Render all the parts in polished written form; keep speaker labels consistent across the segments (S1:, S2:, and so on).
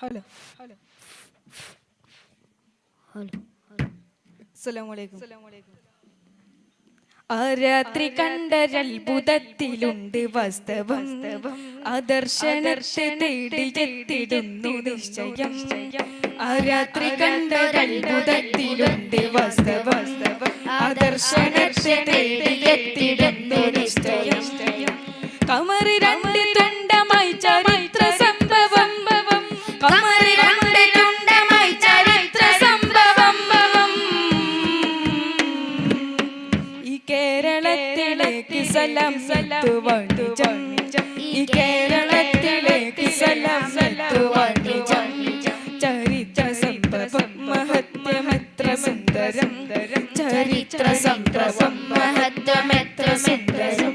S1: Hello hello hello അസ്സലാമു അലൈക്കും. ആ രാത്രി കണ്ടൊരത്ഭുതത്തിലുണ്ട് വാസ്തവം, ആദർശനത്തെ തേടിയെത്തിടുന്നു നിശ്ചയം. ആ രാത്രി കണ്ടൊരത്ഭുതത്തിലുണ്ട് വാസ്തവം, ആദർശനത്തെ തേടിയെത്തിടുന്നു നിശ്ചയം. കമറി രണ്ട് തുണ്ടമായി ചരിത്ര സംഭവം, കമറി രണ്ട് തുണ്ടമായി ചരിത്ര സംഭവം. ഈ കേരളത്തിലേക്ക് സലാം വാണിജ്യം, ഈ കേരളത്തിലേക്ക് സലാം വാണിജ്യം. ചരിത്ര സംഭവം മഹത്വമെത്ര സുന്ദരം, ചരിത്ര സംഭവം മഹത്വമെത്ര സുന്ദരം.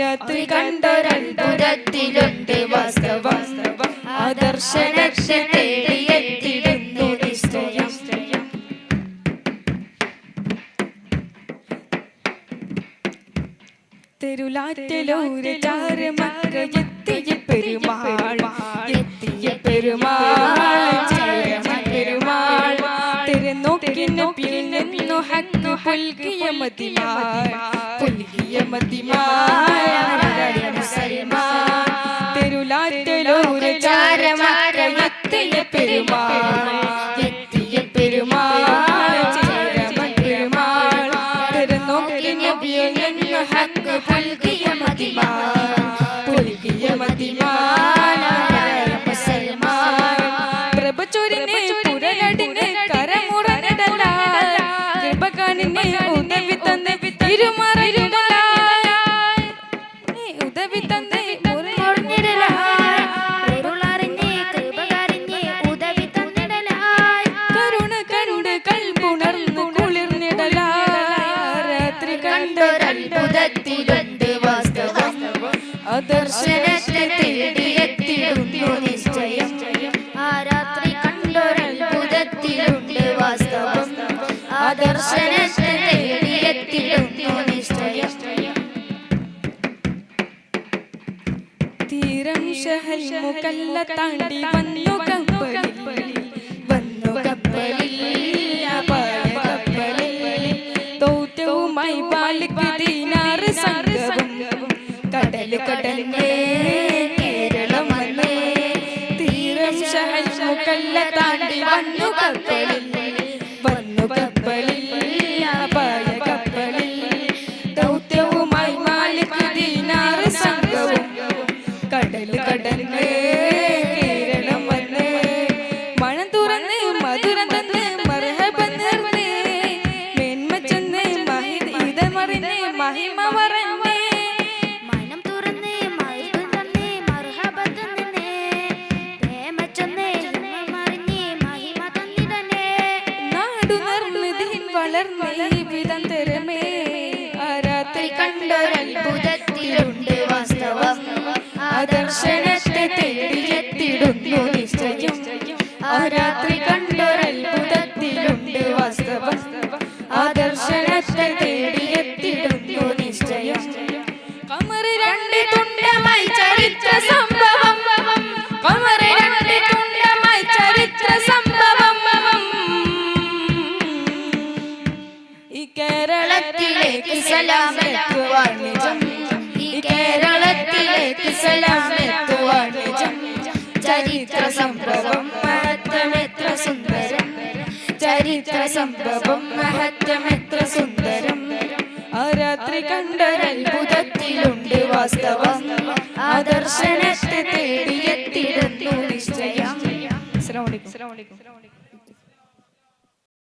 S1: രാത്രി കണ്ടൊരത്ഭുതത്തിലുണ്ട് വാസ്തവം, ആദർശനത്തെ തേടിയെത്തിടുന്നു നിശ്ചയം. തെരുലാറ്റിലൂര് ചാരമക്കയെത്തിയ പെരുമാൾ, എത്തിയ പെരുമാൾ, പെരുമാൾ. തിരുനോക്കിനു പിന്നിന്നു ഹക്ക് പുൽകിയ മതിമാൾ, പുൽകിയ മതിമാൾ. തെരുലാറ്റിലൂര് ചാരമക്കയെത്തിയ പെരുമാൾ, എത്തിയ പെരുമാൾ, പെരുമാൾ. തിരുനോക്കിനു പിന്നിന്നു ഹക്ക് പുൽകിയ മതിമാൾ, പുൽകിയ മതിമാൾ. പ്രഭ ചൊരിഞ്ഞ് പുരകടിഞ്ഞ് കരമുറനിടല, കൃപകാണിനെ ഉദവി തന്ന് ഇരുമറയിടല, ഉദവി തന്ന് മുറിഞ്ഞിടല, കരുണ കണ്ട് കൽപ്പുണർന്നു കുളിർന്നിടല. രാത്രി കണ്ടൊരത്ഭുതത്തിലുണ്ട് വാസ്തവം, ആദർശനത്തെ തേടിയെത്തിടുന്നു നിശ്ചയം. ആ രാത്രി കണ്ടൊരത്ഭുതത്തിലുണ്ട് വാസ്തവം, ആദർശനത്തെ തേടിയെത്തിടുന്നു നിശ്ചയം. തീരം ഷഹൽ മുകല്ല താണ്ടി വന്നു കപ്പലിൽ, വന്നു കപ്പലിൽ, കപ്പലിൽ. ദൗത്യവുമായി ബാലിക് ദീനാർ സംഘവും കടൽ കടലിനെ കേരളം വന്നേ. തീരം ഷഹൽ മുകല്ല താണ്ടി വന്നു കപ്പലിൽ, വന്നു കപ്പലിൽ, കപ്പലിൽ. ദൗത്യവുമായി മാലിക് ദീനാർ സംഘവും കടൽ കടന്ന് കേരളം വന്ന്. മണം തുറന്ന് മധുരം തന്ന് മർഹബൻ നേർന്ന്, മേന്മ ചെന്ന് മഹിതമറിഞ്ഞ് മഹിമ പറഞ്ഞ്.
S2: മനം തുറന്ന് മധുരം തന്ന് മർഹബൻ തന്ന്, പ്രേമ ചെന്ന് മറിഞ്ഞ് മഹിമ തന്നിടനെ.
S1: നാടു നർന്ന് ദീൻ വളർന്ന് വിധം തരമേ. ആ രാത്രി
S2: കണ്ടൊരത്ഭുതത്തിലുണ്ട് വാസ്തവം,
S1: ആദർശനത്തെ തേടിയെത്തിടുന്നു നിശ്ചയം. ആ രാത്രി കണ്ടൊരത്ഭുതത്തിലുണ്ട് വാസ്തവം, ആദർശനത്തെ തേടിയെത്തിടുന്നു നിശ്ചയം. കമറി രണ്ട് തുണ്ടമായി ചരിത്ര സംഭവം, കമറി രണ്ട് തുണ്ടമായി ചരിത്ര സംഭവം. ഈ കേരളത്തിലേക്ക് സലാം വാണിജ്യം, ഈ കേരളത്തിലേക്ക് സലാം വാണിജ്യം. ചരിത്ര സംഭവം മഹത്വമെത്ര സുന്ദരം, ചരിത്ര സംഭവം മഹത്വമെത്ര സുന്ദരം. ആ രാത്രി കണ്ടൊരത്ഭുതത്തിലുണ്ട് വാസ്തവം, ആദർശനത്തെ തേടിയെത്തിടുന്നു നിശ്ചയം. അസ്സലാമു അലൈക്കും.